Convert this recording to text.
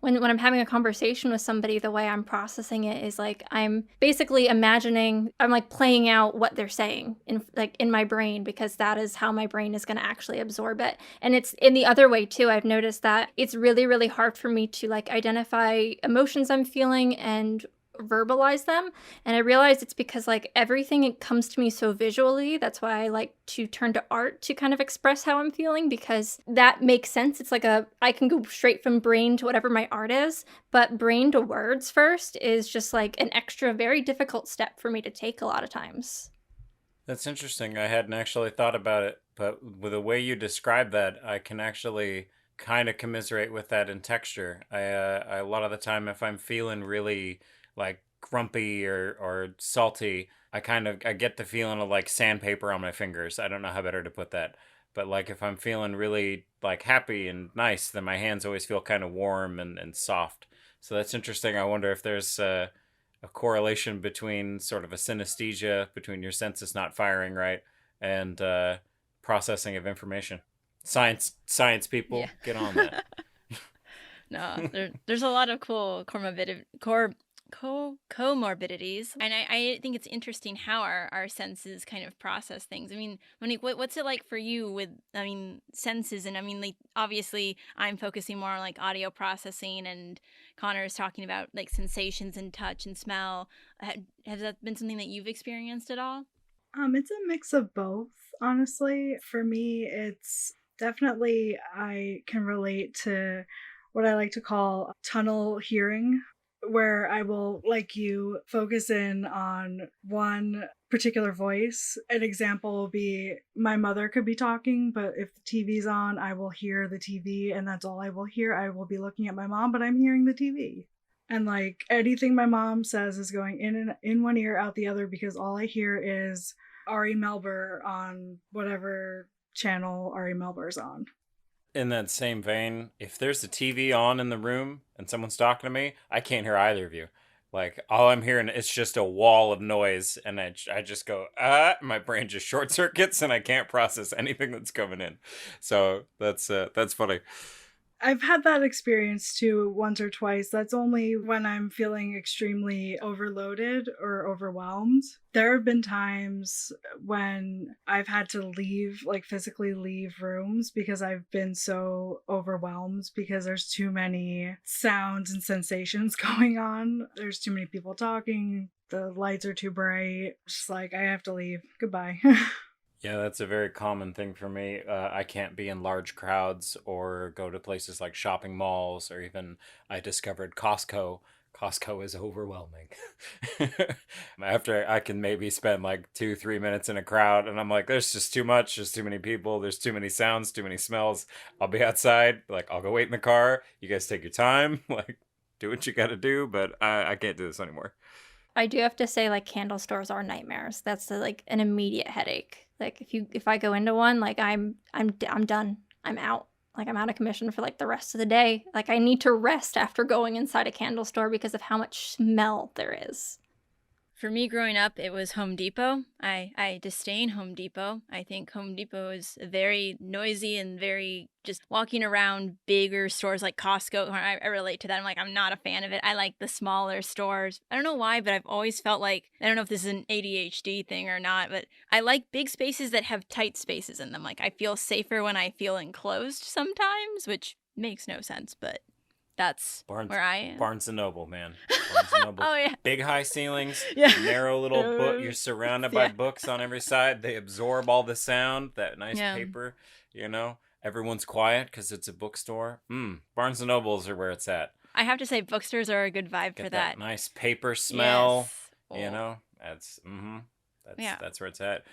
when I'm having a conversation with somebody, the way I'm processing it is like I'm basically imagining, I'm like playing out what they're saying in my brain, because that is how my brain is going to actually absorb it. And it's in the other way too. I've noticed that it's really, really hard for me to like identify emotions I'm feeling and verbalize them. And I realized it's because like everything, it comes to me so visually. That's why I like to turn to art to kind of express how I'm feeling, because that makes sense. It's like I can go straight from brain to whatever my art is, but brain to words first is just like an extra very difficult step for me to take a lot of times. That's interesting. I hadn't actually thought about it, but with the way you describe that, I can actually kind of commiserate with that in texture. A lot of the time, if I'm feeling really like grumpy or salty, I get the feeling of like sandpaper on my fingers. I don't know how better to put that. But like if I'm feeling really like happy and nice, then my hands always feel kind of warm and soft. So that's interesting. I wonder if there's a correlation between sort of a synesthesia, between your senses not firing right, and processing of information. Science Yeah. people, get on that. No, there's a lot of cool comorbidities, and I think it's interesting how our senses kind of process things. I mean, Monique, what's it like for you with, I mean, senses? And I mean, like, obviously I'm focusing more on like audio processing, and Connor is talking about like sensations and touch and smell. Has that been something that you've experienced at all? It's a mix of both, honestly. For me, it's definitely, I can relate to what I like to call tunnel hearing, where I will, like you, focus in on one particular voice. An example will be my mother could be talking, but if the TV's on, I will hear the TV, and that's all I will hear. I will be looking at my mom, but I'm hearing the TV. And like anything my mom says is going in one ear, out the other, because all I hear is Ari Melber on whatever channel Ari Melber's on. In that same vein, if there's a TV on in the room and someone's talking to me, I can't hear either of you. Like all I'm hearing is just a wall of noise, and I just go my brain just short circuits, and I can't process anything that's coming in. So that's funny. I've had that experience too once or twice. That's only when I'm feeling extremely overloaded or overwhelmed. There have been times when I've had to leave, like physically leave rooms, because I've been so overwhelmed because there's too many sounds and sensations going on. There's too many people talking. The lights are too bright. Just like, I have to leave. Goodbye. Yeah, that's a very common thing for me. I can't be in large crowds or go to places like shopping malls, or even I discovered Costco. Costco is overwhelming. After I can maybe spend like 2, 3 minutes in a crowd, and I'm like, there's just too much. There's too many people. There's too many sounds, too many smells. I'll be outside. Like, I'll go wait in the car. You guys take your time. Like, do what you got to do, but I can't do this anymore. I do have to say, like, candle stores are nightmares. That's like an immediate headache. Like if I go into one, like I'm done. I'm out. Like I'm out of commission for like the rest of the day. Like I need to rest after going inside a candle store because of how much smell there is. For me growing up, it was Home Depot. I disdain Home Depot. I think Home Depot is very noisy and very just walking around bigger stores like Costco. I relate to that. I'm like, I'm not a fan of it. I like the smaller stores. I don't know why, but I've always felt like, I don't know if this is an ADHD thing or not, but I like big spaces that have tight spaces in them. Like I feel safer when I feel enclosed sometimes, which makes no sense, but that's Barnes where I am. Barnes and Noble, man. Barnes and Noble. Oh, yeah. Big high ceilings, Yeah. narrow little book. You're surrounded by Yeah. books on every side. They absorb all the sound. That nice Yeah. paper, you know. Everyone's quiet because it's a bookstore. Barnes and Nobles are where it's at. I have to say, bookstores are a good vibe Get for that that. nice paper smell. Yes. You Oh. know, that's Yeah. that's where it's at.